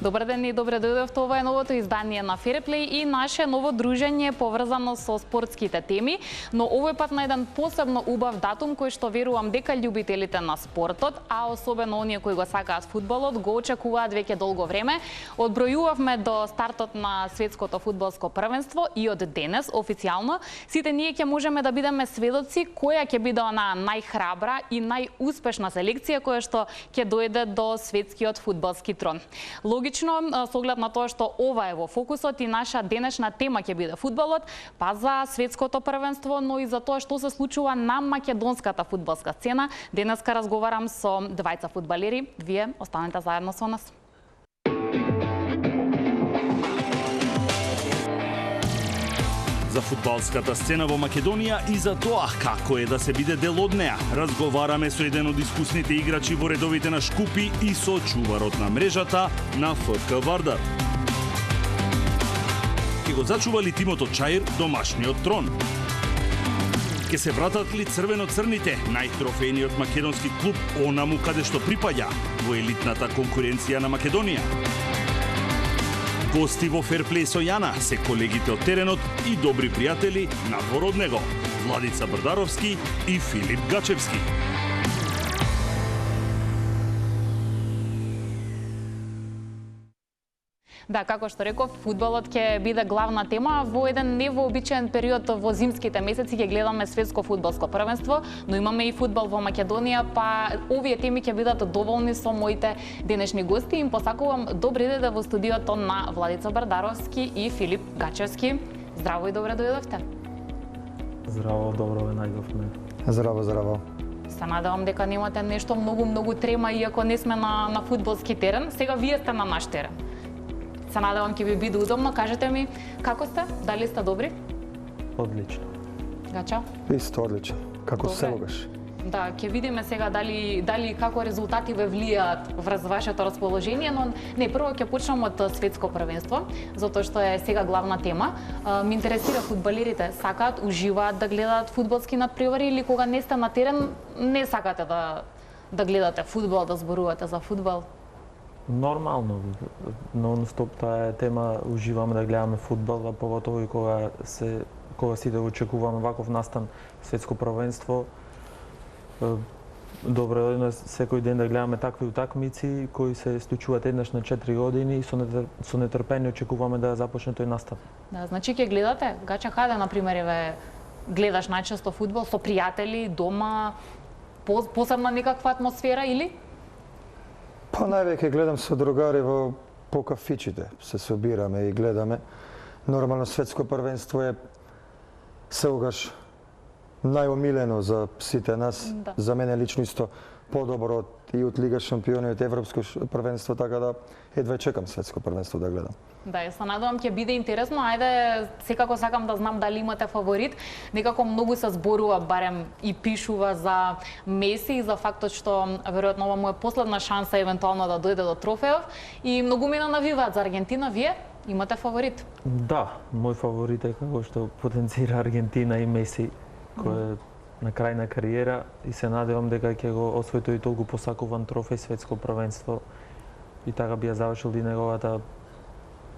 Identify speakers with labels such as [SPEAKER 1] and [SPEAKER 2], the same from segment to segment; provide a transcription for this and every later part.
[SPEAKER 1] Добар ден и добре дојдовте. Ова е новото издание на Fairplay и наше ново дружење поврзано со спортските теми, но овој пат на еден посебно убав датум кој што верувам дека љубителите на спортот, а особено оние кои го сакаат фудбалот, го очекуваат веќе долго време. Одбројувавме до стартот на светското фудбалско првенство и од денес официјално сите ние ќе можеме да бидеме сведоци која ќе биде онаа најхрабра и најуспешна селекција која што ќе дојде до светскиот фудбалски трон. Логично, со оглед на тоа што ова е во фокусот и наша денешна тема ќе биде фудбалот, па за светското првенство, но и за тоа што се случува на македонската фудбалска сцена. Денеска разговарам со двајца фудбалери. Вие останете заедно со нас.
[SPEAKER 2] За фудбалската сцена во Македонија и за тоа како е да се биде дел од неа. Разговараме со еден од искусните играчи во редовите на Шкупи и со чуварот на мрежата на ФК Вардар. Ке го зачува ли тимото Чаир домашниот трон? Ке се вратат ли црвено-црните, најтрофејниот македонски клуб онаму каде што припаѓа во елитната конкуренција на Македонија? Гости во Fairplay со Јана се колегите од теренот и добри пријатели надвор од него, Владица Брдаровски и Филип Гачевски.
[SPEAKER 1] Да, како што реков, фудбалот ќе биде главна тема. Во еден невообичаен период во зимските месеци ќе гледаме светско фудбалско првенство, но имаме и фудбал во Македонија, па овие теми ќе бидат доволни со моите денешни гости. Им посакувам добри дојде во студиото на Владица Брдаровски и Филип Гачевски. Здраво и добре дојдовте.
[SPEAKER 3] Здраво, добро ве најдовме.
[SPEAKER 4] Здраво, здраво.
[SPEAKER 1] Се надевам дека немате нешто многу трема, иако не сме на фудбалски терен. Сега вие сте на наш терен. Се надевам ќе ви биде удобно. Кажете ми, како сте? Дали сте добри?
[SPEAKER 3] Одлично.
[SPEAKER 1] Гача?
[SPEAKER 4] Исто одлично. Како сегогаш.
[SPEAKER 1] Да, ќе видиме сега дали како резултати ве влијаат врз вашето расположение, но не, прво ќе почнам од светско првенство, затоа што е сега главна тема. Ме интересира, фудбалерите сакаат, уживаат да гледаат фудбалски надпревари или кога не сте на терен не сакате да гледате фудбал, да зборувате за фудбал?
[SPEAKER 3] Нормално, нон-стоп таа е тема, уживаме да гледаме фудбал, а поготово и кога сите очекуваме ваков настан светско првенство. Добро е секој ден да гледаме такви утакмици кои се случуваат еднаш на 4 години и со нетрпение очекуваме да започне тој настан.
[SPEAKER 1] Да, значи ќе гледате? Гача, хаде, например, ве гледаш најчесто фудбал со пријатели, дома, посебна некаква атмосфера или?
[SPEAKER 4] Па највеќе гледам со другари по кафичите, се собираме и гледаме. Нормално светско првенство е сегогаш најомилено за сите нас.
[SPEAKER 1] Да.
[SPEAKER 4] За мене лично исто подобро и од Лига шампиони, од Европско првенство, така да едва чекам светско првенство да гледам.
[SPEAKER 1] Да, се надевам ќе биде интересно. Ајде, секако сакам да знам дали имате фаворит. Некако многу се зборува, барем и пишува за Меси и за фактот што веројатно ова му е последна шанса евентуално да дојде до трофејов и многу мене навиваат за Аргентина. Вие имате фаворит?
[SPEAKER 3] Да, мој фаворит е како што потенцира Аргентина и Меси, кој е на крај на кариера и се надевам дека ќе го освои тој толку посакуван трофеј светско првенство и така би ја завршил и неговата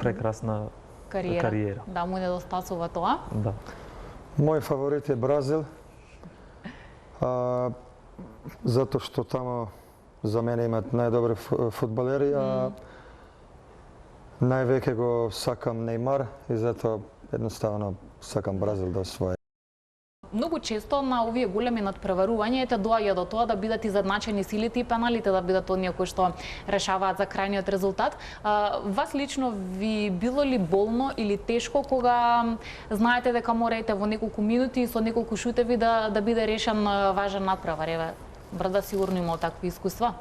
[SPEAKER 3] прекрасна кариера.
[SPEAKER 1] Да, му недостасува тоа.
[SPEAKER 3] Да.
[SPEAKER 4] Мој фаворит е Бразил, затоа што тамо за мене имат најдобри фудбалери, а највеќе го сакам Нејмар и затоа едноставно сакам Бразил да освои.
[SPEAKER 1] Многу често на овие големи надпреварувања доаѓа до тоа да бидат изедначени силите и пеналите да бидат оние кои што решаваат за крајниот резултат. Вас лично ви било ли болно или тешко кога знаете дека мораете во неколку минути и со неколку шутеви да биде решен важен надпревар? Еве, Брда сигурно има такви искуства.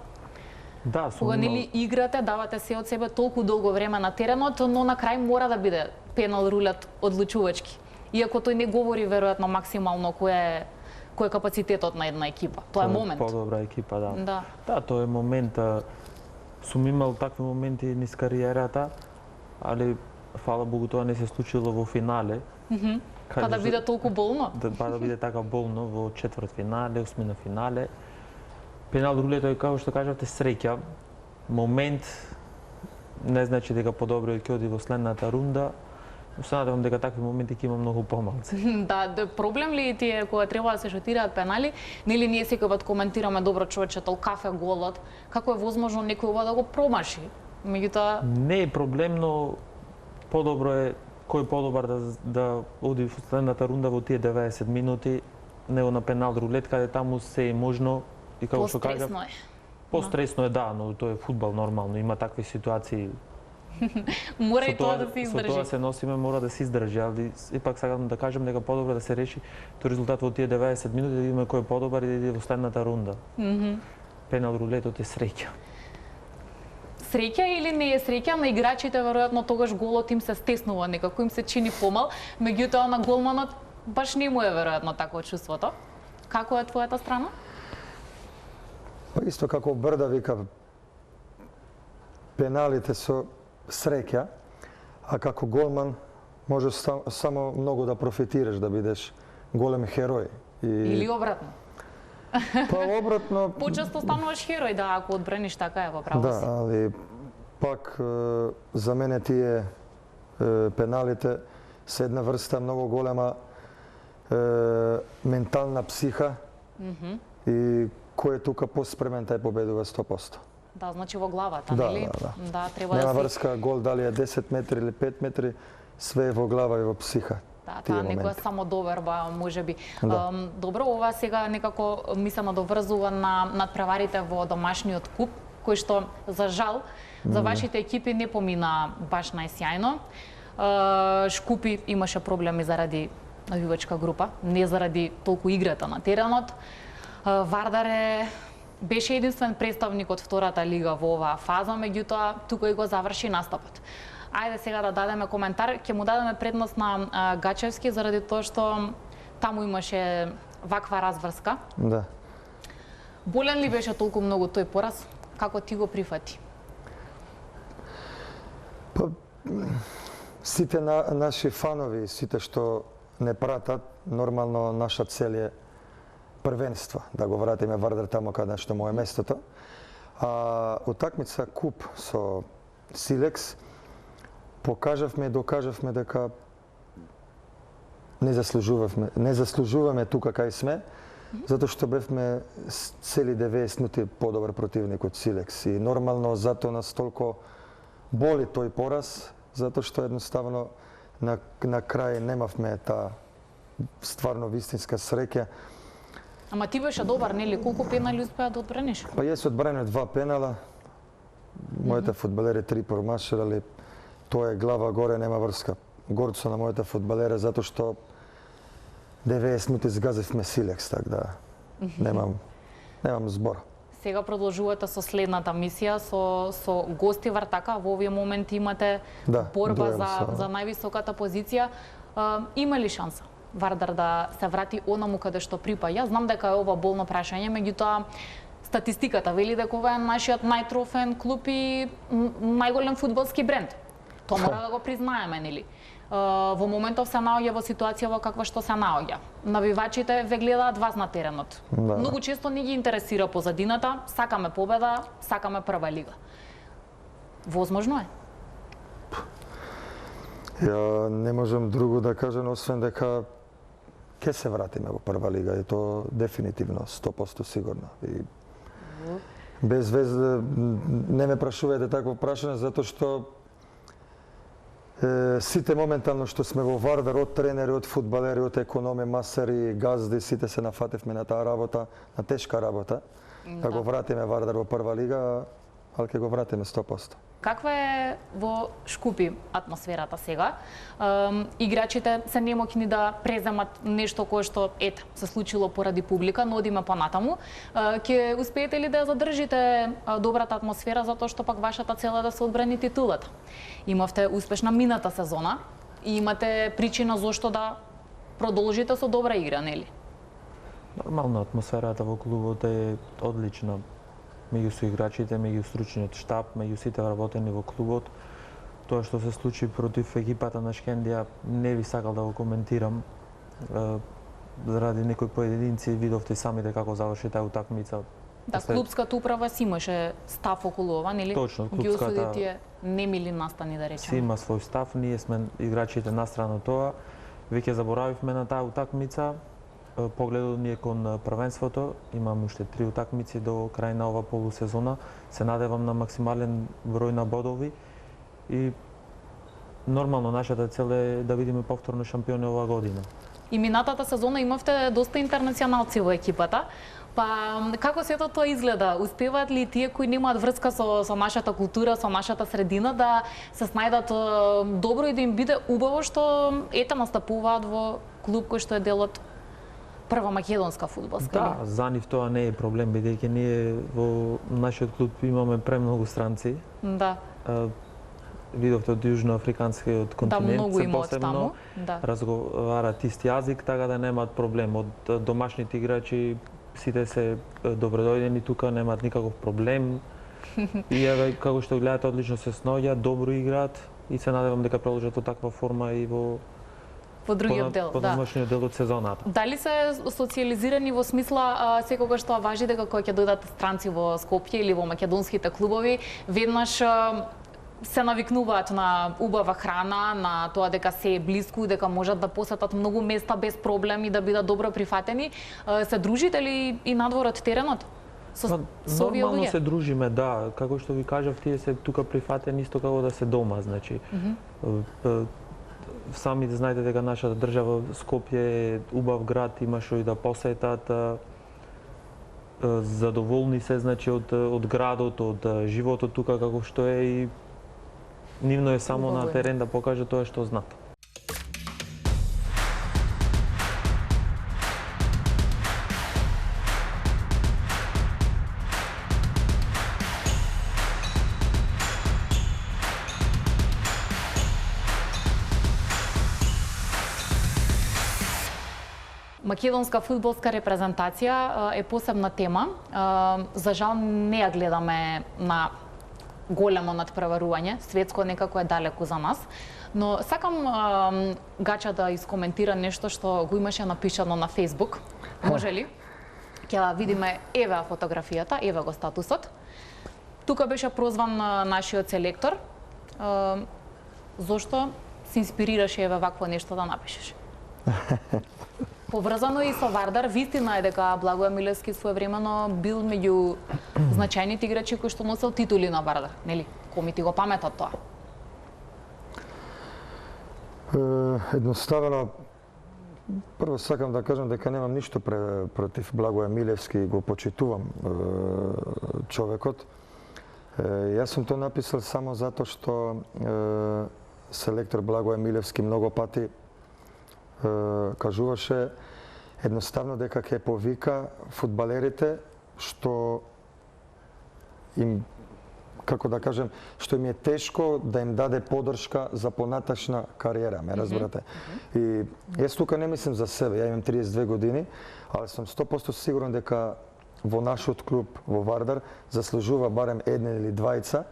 [SPEAKER 3] Да,
[SPEAKER 1] кога нели играте, давате се од себе толку долго време на теренот, но на крај мора да биде пенал рулет одлучувачки. Иако тој не говори веројатно максимално кој е капацитетот на една екипа. Тоа е момент.
[SPEAKER 3] Подобра екипа, да.
[SPEAKER 1] Да.
[SPEAKER 3] Да, тоа е момент. Сум имал такви моменти низ кариерата, али фала Богу тоа не се случило во финале.
[SPEAKER 1] Па да биде толку болно?
[SPEAKER 3] Па да биде така болно во четврт финале, осмина финале. Пенал рулето е, како што кажавте, среќа. Момент не значи дека подобро ќе оди во следната рунда. Се надевам дека такви моменти ќе има многу помалци.
[SPEAKER 1] Да, проблем ли ти е кога треба да се шутираат пенали? Нели ние секој пат коментираме добро човече, толкав е голот, како е возможно некој ова да го промаши? Меѓутоа
[SPEAKER 3] не е проблем, но подобро е кој подобар да оди во следната рунда во тие 90 минути, него на пенал рулет, каде таму се е можно и како што кажав,
[SPEAKER 1] постресно е.
[SPEAKER 3] постресно е, да, но тоа е фудбал нормално, има такви ситуации.
[SPEAKER 1] Мора и тоа да се
[SPEAKER 3] Со тоа
[SPEAKER 1] издржи.
[SPEAKER 3] се носиме, мора да се издржи, али ипак сакам да кажам дека подобро да се реши тој резултат во тие 90 минути, да видиме кој е подобар и да иде во следната рунда. Пенал рулетот е среќа.
[SPEAKER 1] Среќа или не е среќа на играчите, веројатно тогаш голот им се стеснува, некако им се чини помал, меѓутоа на голманот баш не му е веројатно такво чувството. Како е твојата страна?
[SPEAKER 4] Па исто како Брда вика, пеналите со среќа, а како голман можеш само многу да профитираш, да бидеш голем херој.
[SPEAKER 1] Или обратно?
[SPEAKER 4] Па обратно,
[SPEAKER 1] Почесто стануваш херој, да, ако одбраниш, така е во право
[SPEAKER 4] да,
[SPEAKER 1] си.
[SPEAKER 4] али пак за мене тие пеналите се една врста многу голема ментална психа и кој е тука поспремен, тај победува 100%.
[SPEAKER 1] Да, значи во главата,
[SPEAKER 4] Да,
[SPEAKER 1] нели?
[SPEAKER 4] да.
[SPEAKER 1] Да, треба
[SPEAKER 4] Нема
[SPEAKER 1] да си...
[SPEAKER 4] врска гол дали е 10 метри или 5 метри, све е во глава и во психа.
[SPEAKER 1] Да,
[SPEAKER 4] тие
[SPEAKER 1] таа некоја
[SPEAKER 4] моменти.
[SPEAKER 1] самодоверба, можеби.
[SPEAKER 4] Да.
[SPEAKER 1] Добро, ова сега некако ми се надоврзува на надпреварите во домашниот куп, кој што, за жал, за вашите екипи не помина баш најсјајно. Шкупи имаше проблеми заради навивачка група, не заради толку играта на теренот. Вардар беше единствен представник од втората лига во оваа фаза, меѓутоа тука и го заврши настапот. Ајде сега да дадеме коментар, ќе му дадеме предност на Гачевски заради тоа што таму имаше ваква разврска.
[SPEAKER 4] Да.
[SPEAKER 1] Болен ли беше толку многу тој пораз? Како ти го прифати?
[SPEAKER 4] Па, сите наши фанови, сите што не пратат, нормално наша цел е првенство, да го вратиме Вардар тамо каде што му е местото. А утакмица куп со Силекс покажавме и докажавме дека не заслужуваме тука кај сме, затоа што бевме цели 90 минути подобар противник од Силекс и нормално затоа нас толку боли тој пораз, затоа што едноставно на крај немавме таа стварно вистинска среќа.
[SPEAKER 1] Ама ти беше добар, нели? Колку пенали успеа да одбраниш?
[SPEAKER 4] Па јас одбранив 2 пенала, моите фудбалери 3 промаширали, тоа е глава горе, нема врска. Гордо на моите фудбалери, затоа што 90 минути згазивме Силекс, така да немам збор.
[SPEAKER 1] Сега продолжувате со следната мисија, со гости Вартака, во овие моменти имате борба
[SPEAKER 4] дуел
[SPEAKER 1] за највисоката позиција. Има ли шанса Вардар да се врати онаму каде што припаѓа? Знам дека е ова болно прашање, меѓутоа статистиката вели дека ова е нашиот најтрофен клуб и најголем фудбалски бренд. Тоа мора да го признаеме, нели? Во моментов се наоѓа во ситуација во каква што се наоѓа. Навивачите ве гледаат вас на теренот.
[SPEAKER 4] Да.
[SPEAKER 1] Многу често не ги интересира позадината, сакаме победа, сакаме прва лига. Возможно е?
[SPEAKER 4] Ја не можам друго да кажам, освен дека ќе се вратиме во прва лига и тоа дефинитивно, 100% сигурно. И без веза не ме прашувајте такво прашање, затоа што сите моментално што сме во Вардар, од тренери, од фудбалери, од економи, масари, газди, сите се нафативме на таа работа, на тешка работа, да го вратиме Вардар во прва лига, ali ќе го вратиме 100%.
[SPEAKER 1] Каква е во Шкупи атмосферата сега? Играчите се немоќни да преземат нешто кое што се случило поради публика, но одиме понатаму. Ќе успеете ли да ја задржите добрата атмосфера, затоа што пак вашата цел е да се одбрани титулата? Имавте успешна мината сезона и имате причина зошто да продолжите со добра игра, нели?
[SPEAKER 3] Нормално атмосферата во клубот е одлична. Меѓу соиграчите, меѓу стручниот штаб, меѓу сите вработени во клубот. Тоа што се случи против екипата на Шкендија не би сакал да го коментирам. Заради некои поединци видовте самите како заврши таа утакмица.
[SPEAKER 1] Да, клубската управа си имаше став околу ова, нели?
[SPEAKER 3] Точно,
[SPEAKER 1] Ги осуди
[SPEAKER 3] клубската
[SPEAKER 1] тие немили настани, да
[SPEAKER 3] си
[SPEAKER 1] речеме.
[SPEAKER 3] има свој став, ние сме играчите настрана тоа. Веќе заборавивме на таа утакмица. Погледот ни е кон првенството. Имам уште 3 утакмици до крај на ова полусезона. Се надевам на максимален број на бодови и нормално нашата цел е да видиме повторно шампиони оваа година.
[SPEAKER 1] И минатата сезона имавте доста интернационалци во екипата. Па како сето тоа изгледа? Успеваат ли тие кои немаат врска со нашата култура, со нашата средина да се снајдат добро и да им биде убаво што ете настапуваат во клуб кој што е дел од прва македонска фудбалска лига?
[SPEAKER 3] Да, за нив тоа не е проблем, бидејќи ние во нашиот клуб имаме премногу странци.
[SPEAKER 1] Да.
[SPEAKER 3] Видовте од јужноафриканскиот континент,
[SPEAKER 1] многу
[SPEAKER 3] се
[SPEAKER 1] има од
[SPEAKER 3] посебно
[SPEAKER 1] таму, да.
[SPEAKER 3] разговарат ист јазик, така да немаат проблем. Од домашните играчи сите се добродојдени тука, немаат никаков проблем. И еве како што гледате, одлично се сноѓаат, добро играат и се надевам дека продолжат во таква форма и во
[SPEAKER 1] другиот дел, да.
[SPEAKER 3] подомошниот дел од сезоната.
[SPEAKER 1] Дали се социализирани во смисла секогаш тоа важи дека кога ќе дојдат странци во Скопје или во македонските клубови, веднаш се навикнуваат на убава храна, на тоа дека се е блиску, дека можат да посетат многу места без проблем и да бидат добро прифатени. Се дружите ли и надвор од теренот? Со овие
[SPEAKER 3] Нормално
[SPEAKER 1] луѓе?
[SPEAKER 3] се дружиме, да. Како што ви кажав, тие се тука прифатени исто како да се дома, значи. Сами да знаете дека нашата држава Скопје е убав град, има што и да посетат. Задоволни се, значи, од градот, од животот тука како што е и нивно е само на терен да покаже тоа што знаат.
[SPEAKER 1] Македонска фудбалска репрезентација е посебна тема. За жал не ја гледаме на големо надпреварување, светско некако е далеку за нас, но сакам Гача да искоментира нешто што го имаше напишано на Facebook. Може ли? Ќе видиме еве фотографијата, еве го статусот. Тука беше прозван нашиот селектор. Зошто се инспирираше еве вакво нешто да напишеш? Поврзано и со Вардар, вистина е дека Благоје Милевски своевремено бил меѓу значајните играчи кои што носел титули на Вардар, нели? Коми ти го паметат тоа?
[SPEAKER 4] Едноставено, прво сакам да кажам дека немам ништо против Благоје Милевски, го почитувам човекот. Јас сум тоа написал само затоа што селектор Благоје Милевски многу пати кажуваше едноставно дека ќе повика фудбалерите што им, како да кажем, што им е тешко да им даде поддршка за понатачна кариера, ме разбирате. И јас тука не мислам за себе, ја имам 32 години, али сум 100% сигурен дека во нашиот клуб во Вардар заслужува барем една или двајца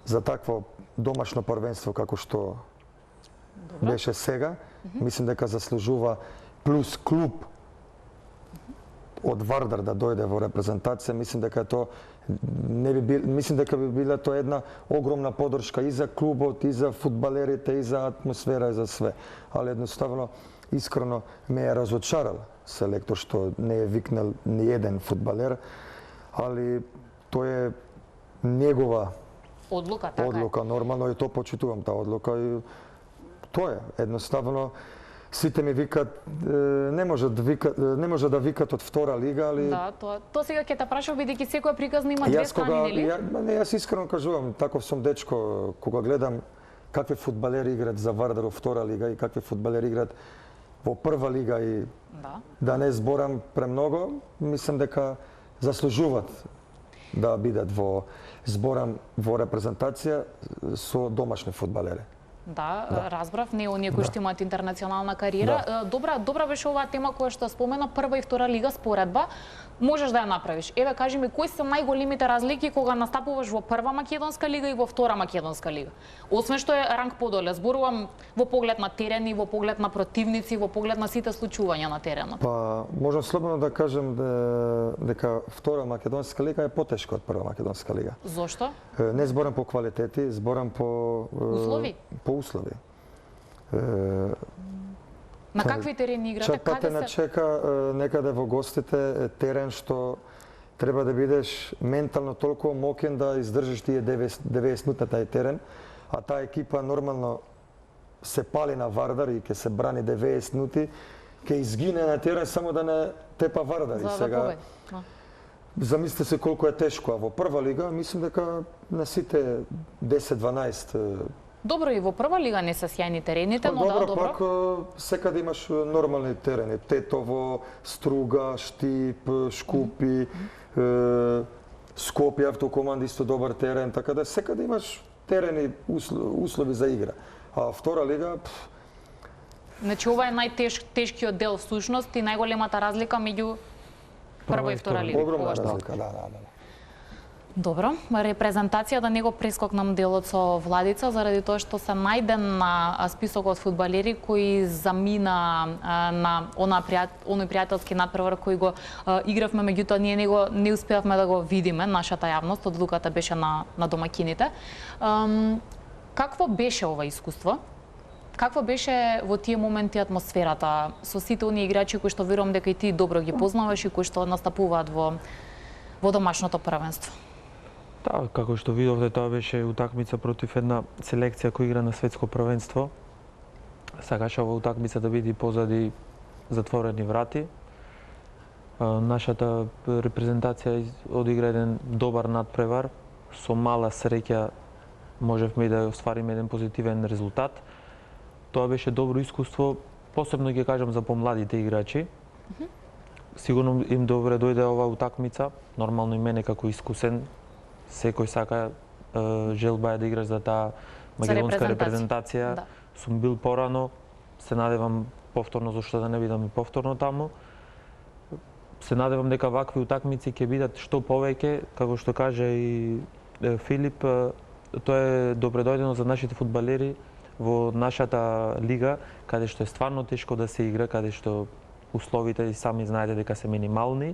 [SPEAKER 4] за такво домашно првенство како што беше сега. Мислам дека заслужува плюс клуб од Вардар да дојде во репрезентација. Мислим дека тоа мислим дека би била тоа една огромна поддршка и за клубот, и за фудбалерите, и за атмосфера, и за све. Али едноставно, искрено ме е разочарал селектор што не е викнал ни еден фудбалер, али тоа е негова
[SPEAKER 1] Одлука, така
[SPEAKER 4] одлука, нормално, и тоа почитувам таа одлука и тоа е, едноставно, сите ми викат, не може да викат од втора лига, али...
[SPEAKER 1] Да, тоа сега ќе те прашав, бидејќи секоја приказна има две страни, нели?
[SPEAKER 4] Јас искрено кажувам, таков сум дечко, кога гледам какви фудбалери играат за Вардар во втора лига и какви фудбалери играат во прва лига и да не зборам премногу, мислам дека заслужуваат да бидат во зборам во репрезентација со домашни фудбалери.
[SPEAKER 1] Да, разбрав, не оние кои што имаат интернационална кариера. Добра беше оваа тема која што спомена, прва и втора лига споредба. Можеш да ја направиш. Еве, кажи ми, кои се најголемите разлики кога настапуваш во прва македонска лига и во втора македонска лига? Освен што е ранг подоле, зборувам во поглед на терени, во поглед на противници, во поглед на сите случувања на теренот.
[SPEAKER 4] Па, можам слободно да кажем дека втора македонска лига е потешка од прва македонска лига.
[SPEAKER 1] Зошто?
[SPEAKER 4] Не зборам по квалитети, зборам по
[SPEAKER 1] Услови?
[SPEAKER 4] По услови.
[SPEAKER 1] На какви терени играте?
[SPEAKER 4] Каде те начека некаде во гостите терен што треба да бидеш ментално толку мокен да издржиш тие 90 минути на тај терен, а таа екипа нормално се пали на Вардар и ќе се брани 90 минути, ќе изгине на терен само да не тепа Вардар.
[SPEAKER 1] За да победи.
[SPEAKER 4] Замислите се колку е тешко, а во прва лига мислам дека на сите 10-12.
[SPEAKER 1] Добро, и во прва лига не се сјајни терените, но
[SPEAKER 4] добро,
[SPEAKER 1] да, добро.
[SPEAKER 4] Пак секаде имаш нормални терени, Тетово, Струга, Штип, Шкупи, Скопје, Автокоманд исто добар терен, така да секаде имаш терени, услови за игра. А втора лига
[SPEAKER 1] Значи ова е најтешкиот дел всушност и најголемата разлика меѓу прва и втора лига.
[SPEAKER 4] Огромна разлика, да.
[SPEAKER 1] Добро, репрезентација да не го прескокнам делот со Владица, заради тоа што се најде на списокот фудбалери кои замина на оној пријателски надпревар кој го игравме, меѓутоа ние не успеавме да го видиме, нашата јавност, одлуката беше на домакините. Какво беше ова искуство? Каква беше во тие моменти атмосферата со сите оние играчи кои што верувам дека и ти добро ги познаваш и кои што настапуваат во домашното првенство?
[SPEAKER 3] Да, како што видовте, тоа беше утакмица против една селекција која игра на светско првенство. Сакаше ова утакмица да биде позади затворени врати. Нашата репрезентација одигра еден добар надпревар. Со мала среќа можевме и да оствариме еден позитивен резултат. Тоа беше добро искуство, посебно ќе кажам за помладите играчи. Сигурно им добре дојде оваа утакмица, нормално и мене како искусен. Секој сака, желба е да играш за таа македонска репрезентација. Да. Сум бил порано, се надевам повторно, зашто да не бидам и повторно таму. Се надевам дека вакви утакмици ќе бидат што повеќе, како што кажа и Филип, тоа е добредојдено за нашите фудбалери во нашата лига, каде што е стварно тешко да се игра, каде што условите и сами знаете дека се минимални.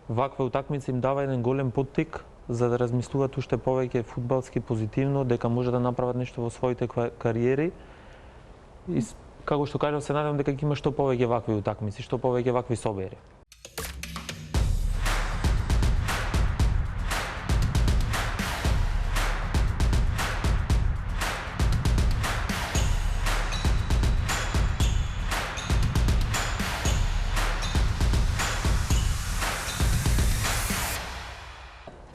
[SPEAKER 3] Ваква утакмица им дава еден голем поттик за да размислуваат уште повеќе фудбалски позитивно, дека може да направат нешто во своите кариери. И како што кажав, се надевам дека ќе има што повеќе вакви утакмици, што повеќе вакви собери.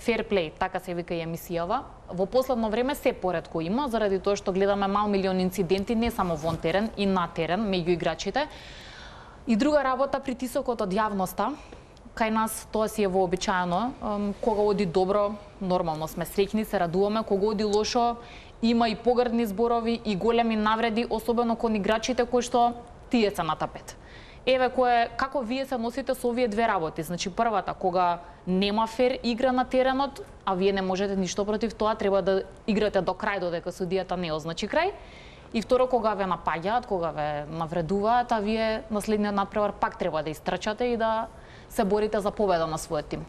[SPEAKER 1] Fair play, така се вика и емисијава. Во последно време се поретко има, заради тоа што гледаме мал милион инциденти не само вон терен и на терен меѓу играчите. И друга работа, притисокот од јавноста. Кај нас тоа си е вообичаено. Кога оди добро, нормално сме среќни, се радуваме. Кога оди лошо, има и погрдни зборови и големи навреди, особено кон играчите кои што тие се на тапет. Еве како вие се носите со овие две работи? Значи првата, кога нема фер игра на теренот, а вие не можете ништо против тоа, треба да играте до крај додека судијата не означи крај. И второ, кога ве напаѓаат, кога ве навредуваат, а вие на следниот надпревар пак треба да истрчате и да се борите за победа на својот тим.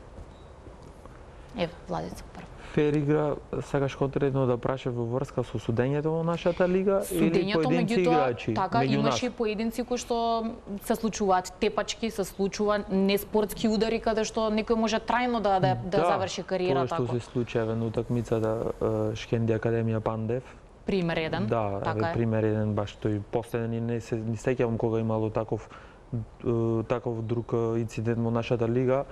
[SPEAKER 1] Еве, Владица прво.
[SPEAKER 3] Фер игра, сакаш конкретно да прашаш во врска со судењето во нашата лига или поединци играчи?
[SPEAKER 1] Така, имаше и поединци кои што се случуваат тепачки, се случува неспортски удари каде што некој може трајно да заврши кариера
[SPEAKER 3] така. Тоа што се случи на утакмицата Шкенди Академија Пандев.
[SPEAKER 1] Пример еден.
[SPEAKER 3] Да,
[SPEAKER 1] така
[SPEAKER 3] пример еден баш тој последен и не сеќавам кога имало таков друг инцидент во нашата лига.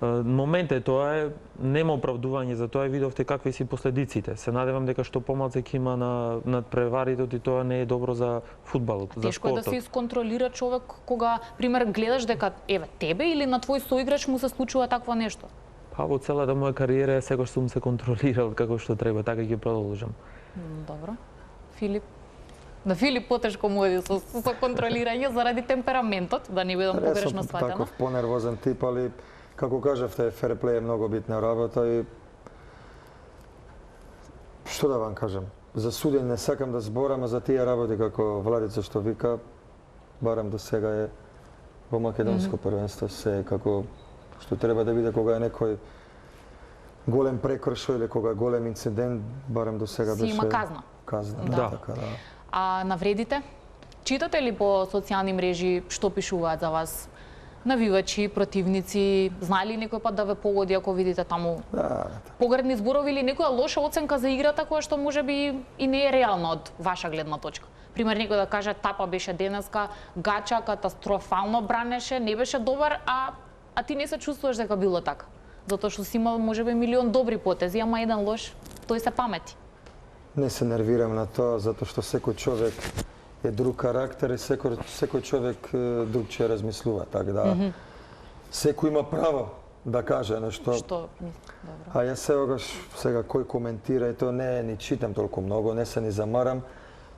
[SPEAKER 3] Моментот тоа е, нема оправдување за тоа, видовте какви си последиците. Се надевам дека што помалку ќе има на преварите и тоа не е добро за фудбалот, за спортот.
[SPEAKER 1] Тешко е да се исконтролира човек кога, пример, гледаш дека еве тебе или на твој соиграч му се случува такво нешто.
[SPEAKER 3] Па во целата моја кариера секогаш сум се контролирал како што треба, така ќе продолжам.
[SPEAKER 1] Добро. Филип? На Филип потешко му оди со контролирање заради темпераментот, да не бидам погрешно
[SPEAKER 4] Јас сум
[SPEAKER 1] сватена.
[SPEAKER 4] таков понервозен тип, али како кажавте, ферплей е многу битна работа и што да вам кажам, за судење не сакам да зборам, а за тие работи како Владица што вика, барам до сега е во македонско првенство се како што треба да биде кога е некој голем прекршо или кога е голем инцидент, барам до сега
[SPEAKER 1] Си
[SPEAKER 4] беше
[SPEAKER 1] има казна.
[SPEAKER 4] Казна,
[SPEAKER 3] Да.
[SPEAKER 4] така да.
[SPEAKER 1] А навредите? Читате ли по социјални мрежи што пишуваат за вас? Навивачи, противници, знае ли некој пат да ве погоди ако видите таму
[SPEAKER 4] Да,
[SPEAKER 1] погредни зборови или некоја лоша оценка за играта која што можеби и не е реална од ваша гледна точка? Пример, некој да каже тапа беше денеска, гача катастрофално бранеше, не беше добар, а ти не се чувствуваш дека било така. Затоа што си имал можеби милион добри потези, ама еден лош, тој се памети.
[SPEAKER 4] не се нервирам на тоа, затоа што секој човек е друг карактер и секој човек другче размислува, така да секој има право да каже нешто.
[SPEAKER 1] Што добро.
[SPEAKER 4] А јас сега кој коментира и тоа не ни читам толку многу, не се ни замарам,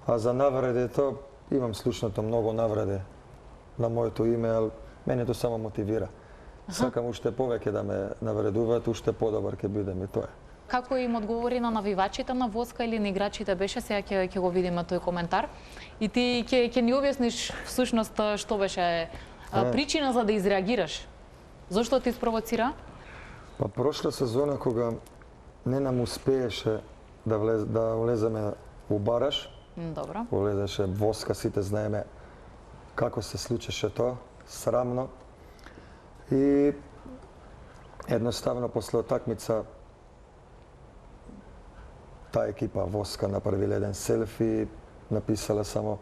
[SPEAKER 4] а за навредето имам слушнато многу навреде на моето име, ал мене тоа само мотивира. Сакам уште повеќе да ме навредуваат, уште подобар ќе бидем и тоа е.
[SPEAKER 1] Како им одговори на навивачите на Воска или на играчите беше, сега ќе го видиме тој коментар. И ти ќе ни објасниш всушност што беше причина за да изреагираш. Зошто ти спровоцира?
[SPEAKER 4] Па прошла сезона кога не нам успееше да влеземе у бараж,
[SPEAKER 1] Добро.
[SPEAKER 4] влезеше Воска, сите знаеме како се случеше тоа, срамно. И едноставно после утакмица таа екипа Воска направила еден селфи, написала само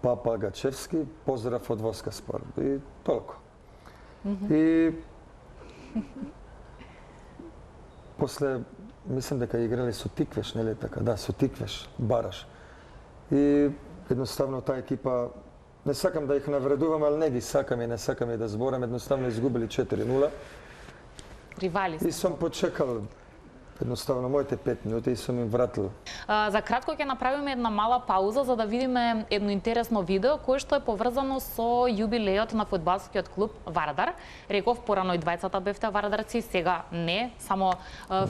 [SPEAKER 4] Папа Гачевски, поздрав од Воска Спорт. И толку. И после, мислам дека играли со Тиквеш, нели така? Да, со Тиквеш, бараш. И едноставно таа екипа, не сакам да их навредувам, али не ги сакам и не сакам и да зборам, едноставно изгубили 4-0.
[SPEAKER 1] Ривали
[SPEAKER 4] И
[SPEAKER 1] сте.
[SPEAKER 4] сум почекал едноставно моите 5 минути и сум им вратил.
[SPEAKER 1] За кратко ќе направиме една мала пауза за да видиме едно интересно видео кое што е поврзано со јубилеот на фудбалскиот клуб Вардар. Реков порано и двајцата бевте вардарци, сега не, само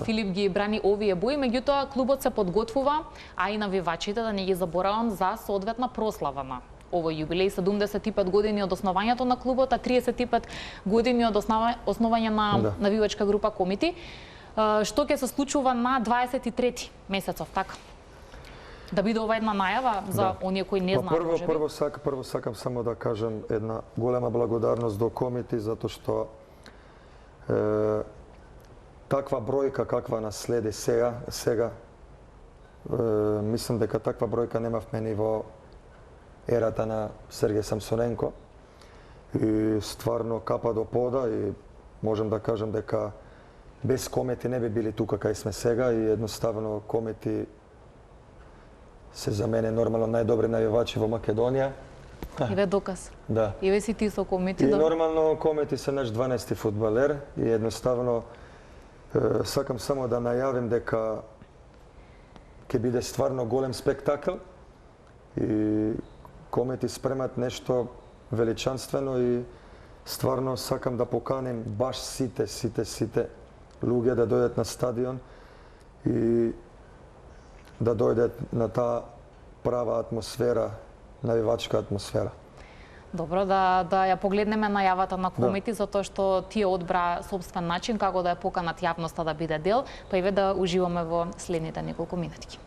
[SPEAKER 1] Филип ги брани овие бои, меѓутоа клубот се подготвува, а и навивачите, да не ги заборавам, за соодветна прослава на овој јубилеј, 75 години од основањето на клубот, а 35 години од основање на навивачка група Комити, што ќе се случува на 23 месецов, така? Да биде ова една најава за оние кои не знаат, можеби?
[SPEAKER 4] Прво сакам само да кажам една голема благодарност до Комити, затоа што таква бројка каква наследи сега, мислам дека таква бројка немавме ни во ерата на Сергеј Самсоненко. И стварно капа до пода и можам да кажам дека без Комити не би били тука кај сме сега и едноставно Комити се за мене нормално најдобри навивачи во Македонија.
[SPEAKER 1] Еве доказ.
[SPEAKER 4] Да.
[SPEAKER 1] Еве си ти со Комити.
[SPEAKER 4] И нормално Комити се наш 12-ти фудбалер и едноставно сакам само да најавим дека ќе биде стварно голем спектакл и Комити спремат нешто величанствено и стварно сакам да поканим баш сите луѓе да дојдат на стадион и да дојдат на таа права атмосфера, навивачка атмосфера.
[SPEAKER 1] Добро, да ја погледнеме најавата на Комити, затоа што тие одбра собствен начин како да ја поканат јавноста да биде дел, па еве да уживаме во следните неколку минутки.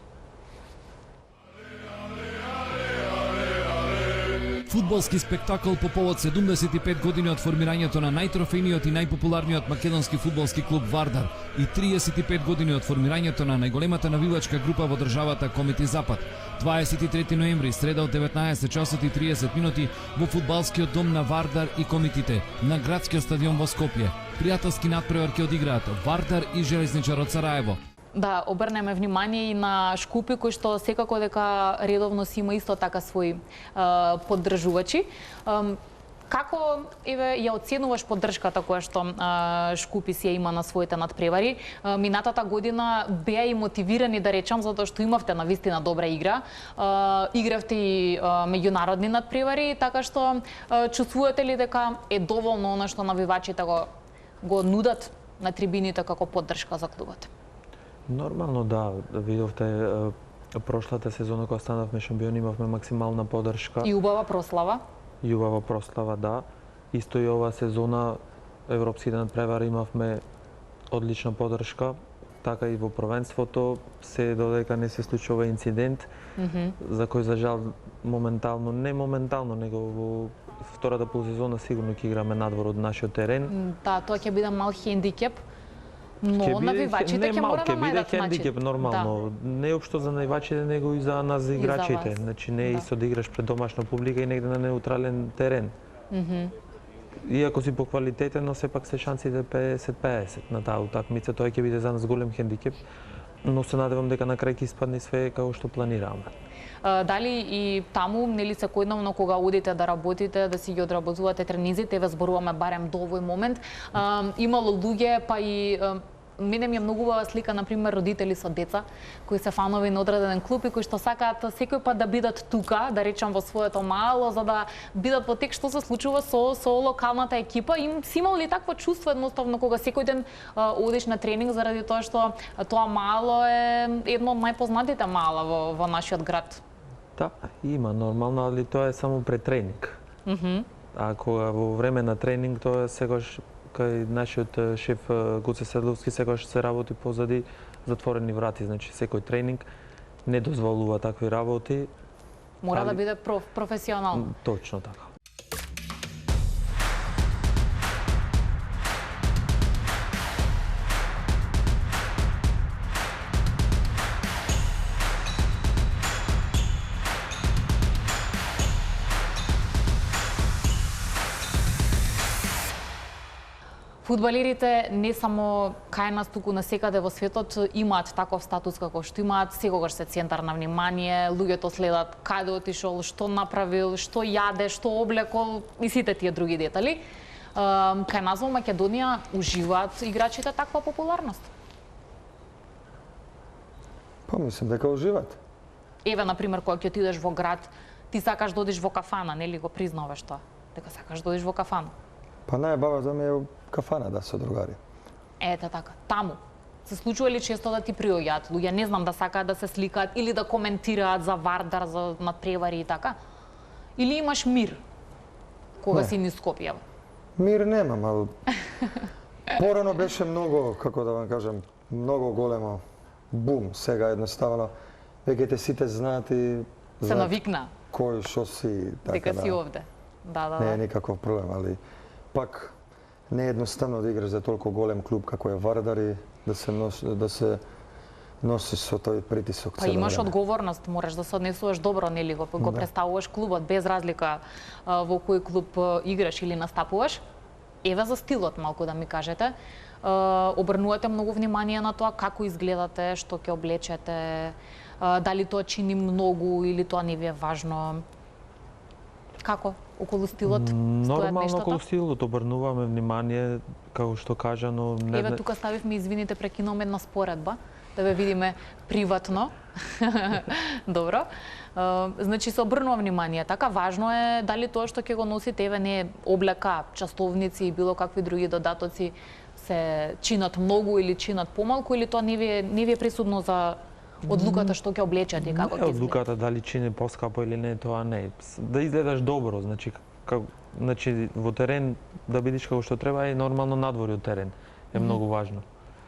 [SPEAKER 5] Фудбалски спектакл по повод 75 години од формирањето на најтрофејниот и најпопуларниот македонски фудбалски клуб Вардар и 35 години од формирањето на најголемата навивачка група во државата Комити Запад. 23 ноември, среда од 19 часот и 30 минути во фудбалскиот дом на Вардар и Комитите на градскиот стадион во Скопје. Пријателски надпревар ќе одиграат Вардар и Железничар од Сараево.
[SPEAKER 1] Да обрнеме внимание и на Шкупи, кој што секако дека редовно си има исто така своји поддржувачи. Како ја оценуваш поддршката која што Шкупи си ја има на своите надпревари? Минатата година беа и мотивирани, да речам, затоа што имавте навистина добра игра. Игравте и меѓународни надпревари, така што чувствувате ли дека е доволно она што навивачите го нудат на трибините како поддршка за клубот?
[SPEAKER 3] Нормално да, видовте прошлата сезона кога станавме шампиони имавме максимална поддршка.
[SPEAKER 1] И убава прослава?
[SPEAKER 3] И убава прослава, да. Исто и оваа сезона европските надпревари имавме одлична поддршка, така и во првенството, се додека не се случува инцидент, за кој за жал не моментално, него во втората полусезона сигурно ќе играме надвор од нашиот терен.
[SPEAKER 1] Да, тоа ќе биде мал хендикеп. Но навивачите ќе мора да најдат начин.
[SPEAKER 3] Хендикеп нормално. Не општо за навивачите, него и за нас, за играчите. Значи не е исто да играш пред домашна публика и негде на неутрален терен. Иако си поквалитетен, но сепак се шансите 50-50 на таа утакмица. Тоа ќе биде за нас голем хендикеп, но се надевам дека на крај ќе испадне све како што планираме.
[SPEAKER 1] Дали и таму, нели секојдневно кога одите да работите, да си ги одработувате тренизите, еве зборуваме барем до овој момент, имало луѓе, па и мене ми е многу убава слика, например, родители со деца кои се фанови на одреден клуб и кои што сакаат секој пат да бидат тука, да речам во своето мало, за да бидат во тек што се случува со локалната екипа. Им си имал ли такво чувство едноставно кога секој ден одиш на тренинг, заради тоа што тоа мало е едно од најпознатите мала во нашиот град?
[SPEAKER 3] Да, има нормално, али тоа е само пред тренинг. А кога во време на тренинг, тоа секогаш кај нашиот шеф Гуце Седловски секогаш се работи позади затворени врати, значи секој тренинг не дозволува такви работи.
[SPEAKER 1] Мора да биде професионално.
[SPEAKER 3] Точно така.
[SPEAKER 1] Фудбалерите не само кај нас, туку насекаде во светот имаат таков статус како што имаат, секогаш се центар на внимание, луѓето следат каде отишол, што направил, што јаде, што облекол и сите тие други детали. Кај нас во Македонија уживаат играчите таква популарност?
[SPEAKER 4] Па мислам дека уживаат.
[SPEAKER 1] Еве, например, кога ќе отидеш во град, ти сакаш да одиш во кафана, нели го признаваш тоа? Дека сакаш да одиш во кафана?
[SPEAKER 4] Па најбава за ме е кафана, да, со другари.
[SPEAKER 1] Ете така, таму. Се случува ли често да ти приоѓаат луѓе, не знам, да сакаат да се сликаат или да коментираат за Вардар, за надпревари и така? Или имаш мир кога си низ Скопје?
[SPEAKER 4] Мир немам, ал порано беше многу, како да вам кажам, многу големо бум. Сега едноставно веќе те сите знаат и
[SPEAKER 1] се навикна
[SPEAKER 4] кој што си, така
[SPEAKER 1] дека си овде. Да.
[SPEAKER 4] Не е никаков проблем, али пак не е едноставно да играш за толку голем клуб како е Вардар и да се носиш со тој притисок.
[SPEAKER 1] Па имаш одговорност, мораш да се однесуваш добро, нели го представуваш клубот без разлика во кој клуб играш или настапуваш. Еве за стилот малку да ми кажете. Обрнувате многу внимание на тоа како изгледате, што ќе облечете, дали тоа чини многу или тоа не ви е важно. Како околу стилот стојат нештата?
[SPEAKER 3] Нормално околу стилот обрнуваме внимание, како што кажа, но не...
[SPEAKER 1] Еве тука ставивме, извините, прекинуваме една споредба, да ве видиме приватно. Добро. Значи се обрнува внимание. Така важно е дали тоа што ќе го носите, еве не облека, частовници и било какви други додатоци се чинат многу или чинат помалку, или тоа не ви е присудно за одлуката што ќе облечете и како ќе изгледа?
[SPEAKER 3] Одлуката дали чини поскапо или не, тоа не. Да изгледаш добро, значи во терен да бидеш како што треба и нормално надвор од терен е многу важно.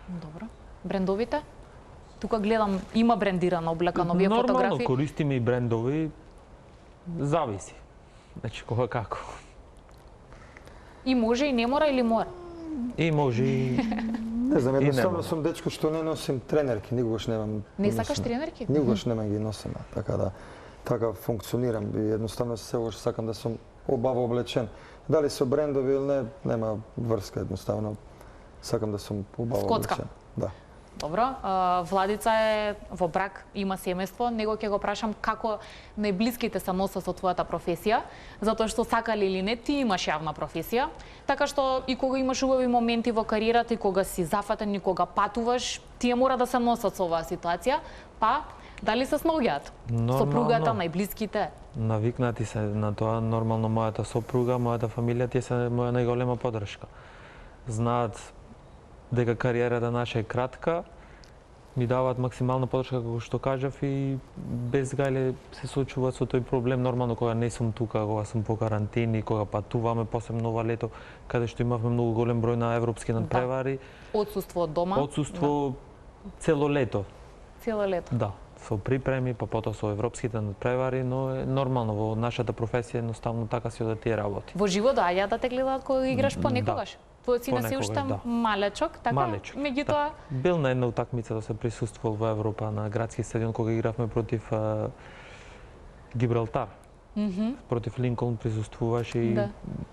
[SPEAKER 1] Добро. Брендовите? Тука гледам има брендирана облека на овие фотографии.
[SPEAKER 3] Нормално користиме и брендови, зависи. Значи кога како.
[SPEAKER 1] И може и не мора или мора?
[SPEAKER 3] И може и
[SPEAKER 4] Не знам, едноставно сум дечко што не носим тренерки, никогаш немам.
[SPEAKER 1] Не сакаш тренерки?
[SPEAKER 4] Никогаш немам ги носиме, така да така функционирам и едноставно секогаш сакам да сум обаво облечен. Дали со брендови или не, нема врска едноставно. Сакам да сум убаво облечен. Да.
[SPEAKER 1] Добро, Владица е во брак, има семејство, него ќе го прашам како најблиските се носат со твојата професија, затоа што сакали или не, ти имаш јавна професија, така што и кога имаш убави моменти во кариерата и кога си зафатен и кога патуваш, тие мора да се носат со оваа ситуација, па дали се снаоѓаат? Сопругата, најблиските?
[SPEAKER 3] Навикнати се на тоа, нормално мојата сопруга, мојата фамилија, тие се моја најголема поддршка. Знаат дека кариерата наша е кратка, ми даваат максимална поддршка, како што кажав, и без гајле се соочуваат со тој проблем. Нормално, кога не сум тука, кога сум по карантини, кога патуваме, посебно ова лето, каде што имавме многу голем број на европски надпревари.
[SPEAKER 1] Отсуство од дома?
[SPEAKER 3] Отсуство цело лето.
[SPEAKER 1] Цело лето?
[SPEAKER 3] Да, со припреми, па потоа со европските надпревари, но е нормално, во нашата професија едноставно така си одат тие работи.
[SPEAKER 1] Во живо доаѓа да те гледаат кога играш понекогаш? Твојот син се уште малечок, така?
[SPEAKER 3] Малечок.
[SPEAKER 1] Меѓутоа
[SPEAKER 3] бил на една утакмица да се присуствувал во Европа на градски стадион кога игравме против Гибралтар. Против Линколн присуствуваше и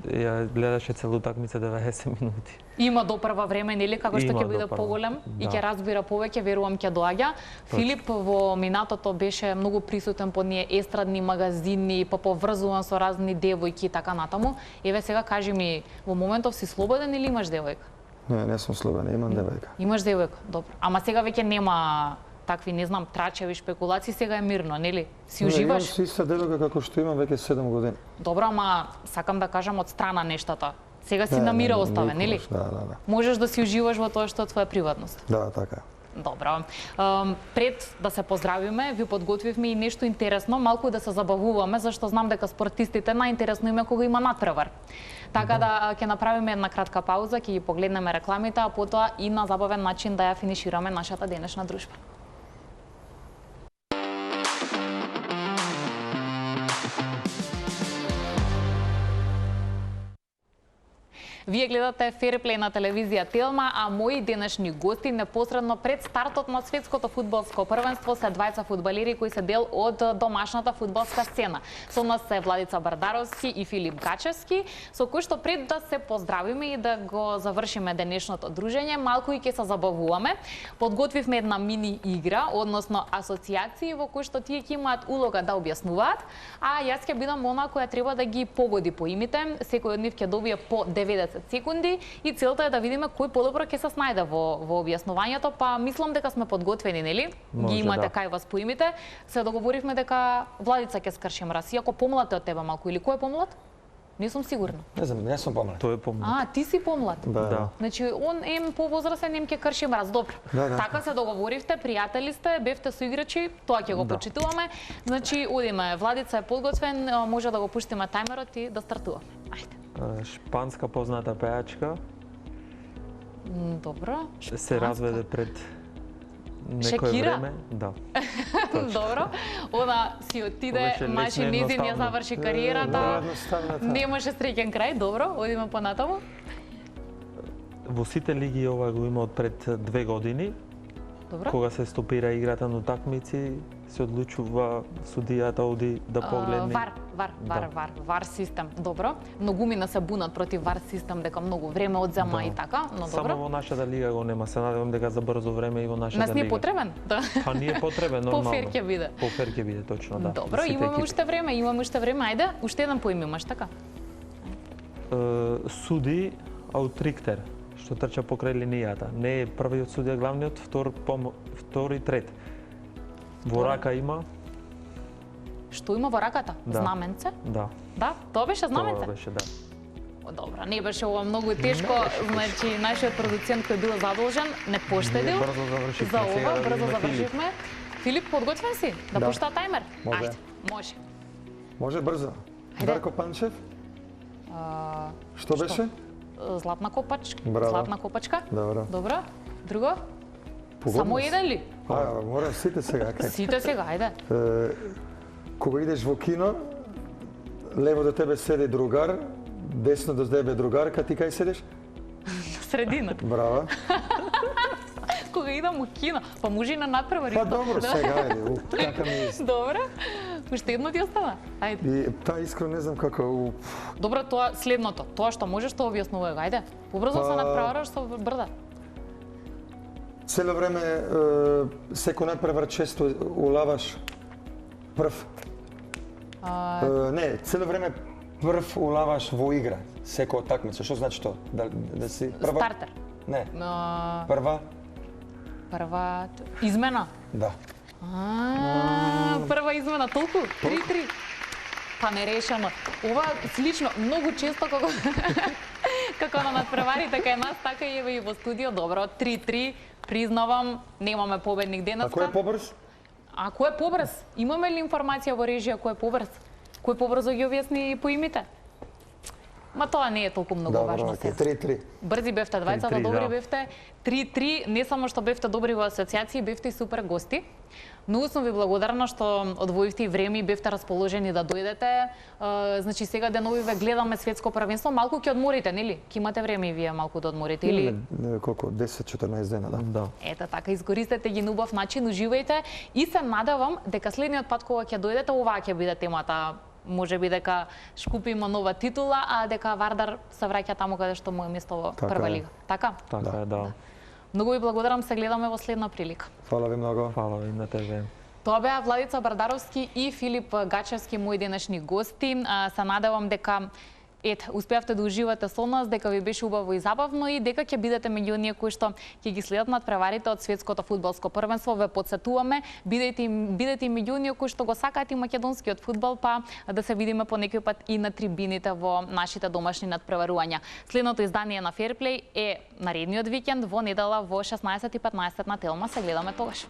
[SPEAKER 3] ја гледаше цела утакмица 90 минути.
[SPEAKER 1] Има допрва време, нели, како што ќе биде поголем и ќе разбира повеќе, верувам ќе доаѓа. Филип во минатото беше многу присутен по ние естрадни магазини, па поврзуван со разни девојки и така натаму. Еве сега кажи ми, во моментов си слободен или имаш девојка?
[SPEAKER 4] Не сум слободен, имам девојка.
[SPEAKER 1] Имаш девојка, добро. Ама сега веќе нема такви, не знам, трачеви шпекулации, сега е мирно, нели? Си уживаш?
[SPEAKER 4] Имам си иста девојка како што имам веќе 7 години.
[SPEAKER 1] Добро, ама сакам да кажам од страна нештата. Сега си на мира оставен, нели?
[SPEAKER 4] Да.
[SPEAKER 1] Можеш да си уживаш во тоа што е твоја приватност.
[SPEAKER 4] Да, така.
[SPEAKER 1] Добро. Пред да се поздравиме, ви подготвивме и нешто интересно, малку да се забавуваме, зашто знам дека спортистите најинтересно им е кога има натпревар. Така да ќе направиме една кратка пауза, ќе ги погледнеме рекламите, а потоа и на забавен начин да ја финишираме нашата денешна дружба. Вие гледате Ферплей на телевизија Телма, а мои денешни гости непосредно пред стартот на светското фудбалско првенство се двајца фудбалери кои се дел од домашната фудбалска сцена. Со нас се Владица Бардаровски и Филип Гачевски, со кои што пред да се поздравиме и да го завршиме денешното дружење, малку и ќе се забавуваме. Подготвивме една мини игра, односно асоциации во кои што тие ќе имаат улога да објаснуваат, а јас ќе бидам она која треба да ги погоди по имите. Секој од нив ќе добие по 90 секунди и целта е да видиме кој подобро ќе се снајде во објаснувањето, па мислам дека сме подготвени, нели? Ги имате кај вас по имите. Се договоривме дека Владица ќе скрши мраз. Иако помлад од тебе малку или кој е помлад? Не сум сигурна.
[SPEAKER 4] Не знам, не сум помлад.
[SPEAKER 3] Тој е помлад.
[SPEAKER 1] А, ти си помлад.
[SPEAKER 3] Да.
[SPEAKER 1] Значи, он ем повозрастен, ем ќе крши мраз. Добро. Така се договоривте, пријатели сте, бевте соиграчи, тоа ќе го почитуваме. Значи, одиме. Владица е подготвен, може да го пуштиме тајмерот и да стартува. Ајде.
[SPEAKER 3] Шпанска позната пејачка.
[SPEAKER 1] Добро.
[SPEAKER 3] Се разведе пред некое
[SPEAKER 1] Шакира?
[SPEAKER 3] време. Да.
[SPEAKER 1] Добро. Она си отиде, мачи низин ја заврши кариерата. Немаше среќен крај. Добро, одиме понатаму.
[SPEAKER 3] Во сите лиги ова го има од пред 2 години.
[SPEAKER 1] Добро.
[SPEAKER 3] Кога се стопира играта на такмици, се одлучува судијата оди да погледне.
[SPEAKER 1] Вар систем. Добро. Многумина се бунат против вар систем дека многу време одзема и така, но добро.
[SPEAKER 3] Само во нашата лига го нема. Се надевам дека за брзо време и во нашата лига.
[SPEAKER 1] Нас не е потребен? Да.
[SPEAKER 3] Па не е потребен, нормално.
[SPEAKER 1] Пофер ќе биде.
[SPEAKER 3] Пофер ќе биде, точно, да.
[SPEAKER 1] Добро, имаме уште време, Ајде, уште еден поим имаш, така?
[SPEAKER 3] Суди Аутрихтер, што трча покрај линијата. Не е првиот судија главниот, втор и трет. Во рака има.
[SPEAKER 1] Што има во раката?
[SPEAKER 3] Да.
[SPEAKER 1] Знаменце?
[SPEAKER 3] Да.
[SPEAKER 1] Да, тоа беше знаменце?
[SPEAKER 3] Тоа беше, да.
[SPEAKER 1] Добро, не беше ова многу тешко, значи нашиот продуцент кој бил задолжен не поштедил.
[SPEAKER 3] Брзо завршивме.
[SPEAKER 1] За ова брзо завршивме. Филип, подготвен си? Да пушта тајмер?
[SPEAKER 4] Може.
[SPEAKER 1] Ајде, може.
[SPEAKER 4] Може брзо. Дарко Панчев? Што беше?
[SPEAKER 1] Златна копачка.
[SPEAKER 4] Браво.
[SPEAKER 1] Златна копачка.
[SPEAKER 4] Добро.
[SPEAKER 1] Друго? Само еден ли?
[SPEAKER 4] Морам сите сега.
[SPEAKER 1] Сите сега, ајде.
[SPEAKER 4] Кога идеш во кино, лево до тебе седи другар, десно до тебе другарка, ти кај седиш?
[SPEAKER 1] Средина.
[SPEAKER 4] Браво.
[SPEAKER 1] Кога идам у кино, па може и на надпревар.
[SPEAKER 4] Па добро, сега ајде, така ми...
[SPEAKER 1] Добро. Уште едно ти остана. Ајде.
[SPEAKER 4] И таа искрено не знам како...
[SPEAKER 1] Добро, тоа следното. Тоа што можеш тоа објаснувај, ајде. Побрзо се надпревараш со брда.
[SPEAKER 4] Цело време секој надпревар често улаваш прв. Не, цело време прв улаваш во игра, секој такмица. Што значи тоа? Да си прва?
[SPEAKER 1] Стартер.
[SPEAKER 4] Не.
[SPEAKER 1] А,
[SPEAKER 4] Прва?
[SPEAKER 1] Прва измена.
[SPEAKER 4] Да.
[SPEAKER 1] Прва измена толку? 3-3. Па нерешено. Ова слично многу често како како на надпреварите кај нас, така и еве и во студио. Добро, 3-3. Признавам, немаме победник денеска.
[SPEAKER 4] А кој е побрз?
[SPEAKER 1] А кој е побрз? Имаме ли информација во режија кој е побрз? Кој побрзо ги објасни по имите? Ма тоа не е толку многу
[SPEAKER 4] Добро,
[SPEAKER 1] важно
[SPEAKER 4] окей,
[SPEAKER 1] сега.
[SPEAKER 4] 3-3.
[SPEAKER 1] Брзи бевте, двајцата
[SPEAKER 3] 3-3,
[SPEAKER 1] добри
[SPEAKER 3] да.
[SPEAKER 1] бевте. 3-3, не само што бевте добри во асоциации, бевте и супер гости. Многу сум ви благодарна што одвоивте и време и бевте расположени да дојдете. Значи сега деновиве гледаме светско првенство, малку ќе одморите, нели? Ќе имате време и вие малку да одморите или
[SPEAKER 4] Не, колку 10-14 дена, да.
[SPEAKER 3] Да.
[SPEAKER 1] ете така, искористете ги на убав начин, уживајте и се надевам дека следниот пат кога ќе дојдете, оваа ќе биде темата. Може би дека Шкупи има нова титула, а дека Вардар се враќа таму каде што му е место во
[SPEAKER 4] Така
[SPEAKER 1] прва
[SPEAKER 4] е.
[SPEAKER 1] лига. Така?
[SPEAKER 3] Така е, да.
[SPEAKER 1] Многу ви благодарам, се гледаме во следна прилика.
[SPEAKER 4] Фала ви многу.
[SPEAKER 3] Фала ви на тебе.
[SPEAKER 1] Тоа беа Владица Бардаровски и Филип Гачевски, мои денешни гости. Се надевам дека успеавте да уживате со нас, дека ви беше убаво и забавно и дека ќе бидете меѓу оние кои што ќе ги следат надпреварите од светското фудбалско првенство. Ве потсетуваме, бидете меѓу оние кои што го сакаат и македонскиот фудбал, па да се видиме по некој пат и на трибините во нашите домашни надпреварувања. Следното издание на Fairplay е наредниот викенд во недела во 16:15 на Телма. Се гледаме тогаш.